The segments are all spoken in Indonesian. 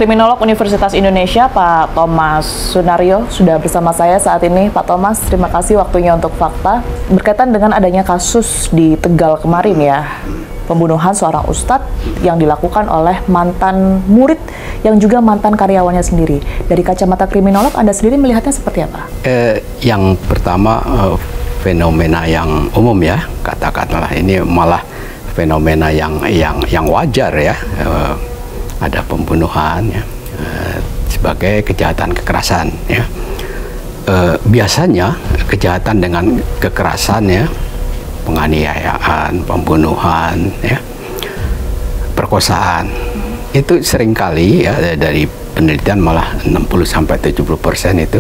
Kriminolog Universitas Indonesia, Pak Thomas Sunaryo, sudah bersama saya saat ini. Pak Thomas, terima kasih waktunya untuk Fakta. Berkaitan dengan adanya kasus di Tegal kemarin ya, pembunuhan seorang ustadz yang dilakukan oleh mantan murid yang juga mantan karyawannya sendiri. Dari kacamata kriminolog, Anda sendiri melihatnya seperti apa? Yang pertama, fenomena yang umum ya, katakanlah ini malah fenomena yang wajar ya. Ada pembunuhan ya, sebagai kejahatan kekerasan ya. Biasanya kejahatan dengan kekerasan ya, penganiayaan, pembunuhan ya, perkosaan itu seringkali ya, dari penelitian malah 60-70% itu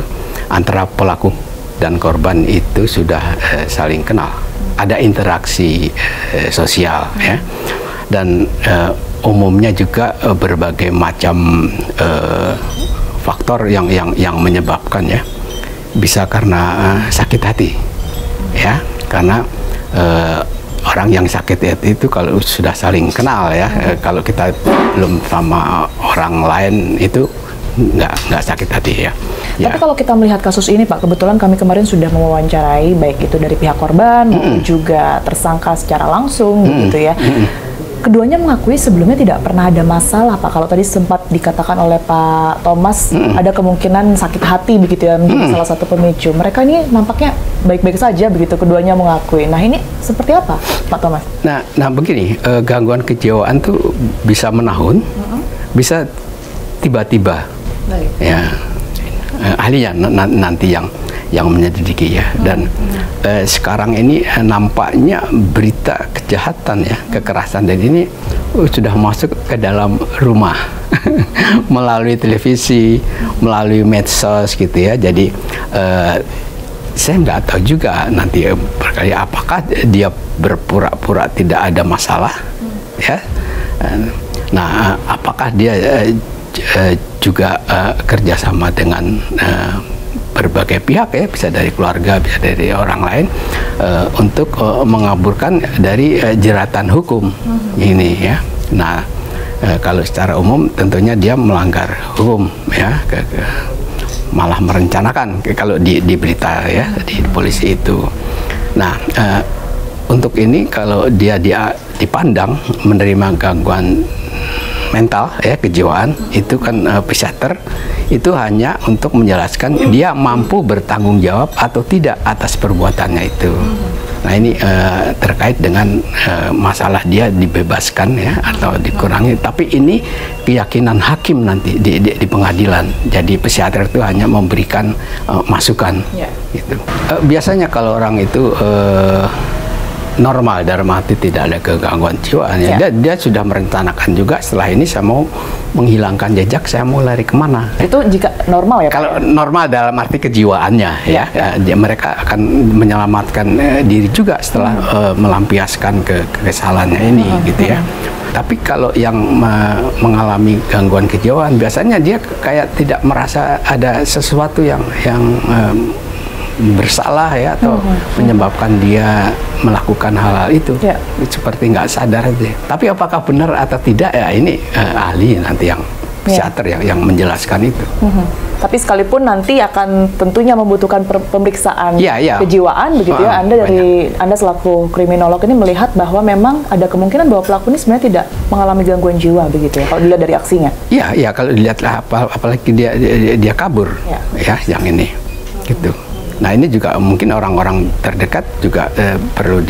antara pelaku dan korban itu sudah saling kenal, ada interaksi sosial ya, dan umumnya juga berbagai macam faktor yang menyebabkan ya, bisa karena sakit hati ya, karena orang yang sakit hati itu kalau sudah saling kenal ya, kalau kita belum sama orang lain itu nggak sakit hati ya. Tapi kalau kita melihat kasus ini Pak, kebetulan kami kemarin sudah mewawancarai baik itu dari pihak korban maupun juga tersangka secara langsung gitu ya. Keduanya mengakui sebelumnya tidak pernah ada masalah Pak. Kalau tadi sempat dikatakan oleh Pak Thomas ada kemungkinan sakit hati begitu ya, menjadi salah satu pemicu. Mereka ini nampaknya baik-baik saja begitu, keduanya mengakui. Nah ini seperti apa Pak Thomas? Nah begini, gangguan kejiwaan tuh bisa menahun, bisa tiba-tiba ya. Ahlinya nanti yang menyelidiki ya, dan sekarang ini nampaknya berita kejahatan ya, kekerasan, dan ini sudah masuk ke dalam rumah melalui televisi, melalui medsos gitu ya. Jadi saya nggak tahu juga nanti berkali apakah dia berpura-pura tidak ada masalah ya. Nah apakah dia juga kerjasama dengan berbagai pihak ya, bisa dari keluarga, bisa dari orang lain, untuk mengaburkan dari jeratan hukum ini ya. Nah kalau secara umum tentunya dia melanggar hukum ya, malah merencanakan kalau di berita ya, di polisi itu. Nah untuk ini kalau dia dipandang menerima gangguan mental ya, kejiwaan, itu kan psikiater itu hanya untuk menjelaskan dia mampu bertanggung jawab atau tidak atas perbuatannya itu. Nah ini terkait dengan masalah dia dibebaskan ya atau dikurangi, tapi ini keyakinan hakim nanti di pengadilan. Jadi psikiater itu hanya memberikan masukan gitu. Biasanya kalau orang itu normal, dalam arti tidak ada kegangguan jiwa ya. Dia sudah merencanakan juga, setelah ini saya mau menghilangkan jejak, saya mau lari kemana. Itu jika normal ya Pak? Kalau normal dalam arti kejiwaannya ya, mereka akan menyelamatkan diri juga setelah melampiaskan kesalahannya ini gitu ya. Tapi kalau yang mengalami gangguan kejiwaan, biasanya dia kayak tidak merasa ada sesuatu yang bersalah ya, atau menyebabkan dia melakukan hal-hal itu, seperti nggak sadar aja. Tapi apakah benar atau tidak ya, ini ahli nanti yang psikiater yang menjelaskan itu. Tapi sekalipun nanti akan tentunya membutuhkan pemeriksaan kejiwaan begitu ya, Anda selaku kriminolog ini melihat bahwa memang ada kemungkinan bahwa pelaku ini sebenarnya tidak mengalami gangguan jiwa begitu ya, kalau dilihat dari aksinya. Iya, kalau dilihat apalagi dia kabur ya, yang ini gitu. Nah ini juga mungkin orang-orang terdekat juga perlu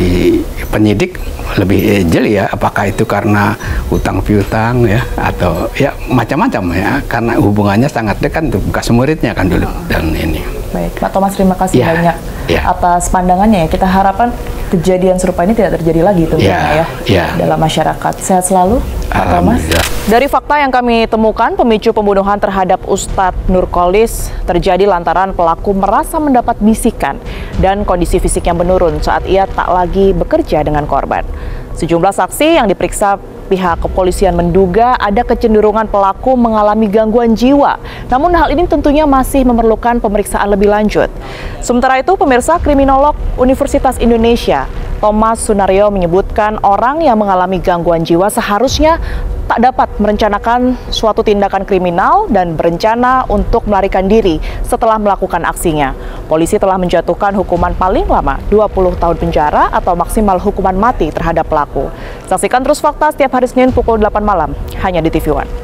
penyidik lebih jeli ya, apakah itu karena hutang piutang ya, atau ya macam-macam ya, karena hubungannya sangat dekat tuh, bekas muridnya kan dulu dan ini. Baik, Pak Thomas, terima kasih banyak atas pandangannya ya. Kita harapkan kejadian serupa ini tidak terjadi lagi tentunya dalam masyarakat. Sehat selalu Pak Thomas. Dari fakta yang kami temukan, pemicu pembunuhan terhadap Ustadz Nurkolis terjadi lantaran pelaku merasa mendapat bisikan dan kondisi fisik yang menurun saat ia tak lagi bekerja dengan korban. Sejumlah saksi yang diperiksa pihak kepolisian menduga ada kecenderungan pelaku mengalami gangguan jiwa. Namun hal ini tentunya masih memerlukan pemeriksaan lebih lanjut. Sementara itu, pemirsa, kriminolog Universitas Indonesia Thomas Sunaryo menyebutkan orang yang mengalami gangguan jiwa seharusnya tak dapat merencanakan suatu tindakan kriminal dan berencana untuk melarikan diri setelah melakukan aksinya. Polisi telah menjatuhkan hukuman paling lama 20 tahun penjara atau maksimal hukuman mati terhadap pelaku. Saksikan Terus Fakta setiap hari Senin pukul 8 malam hanya di TV One.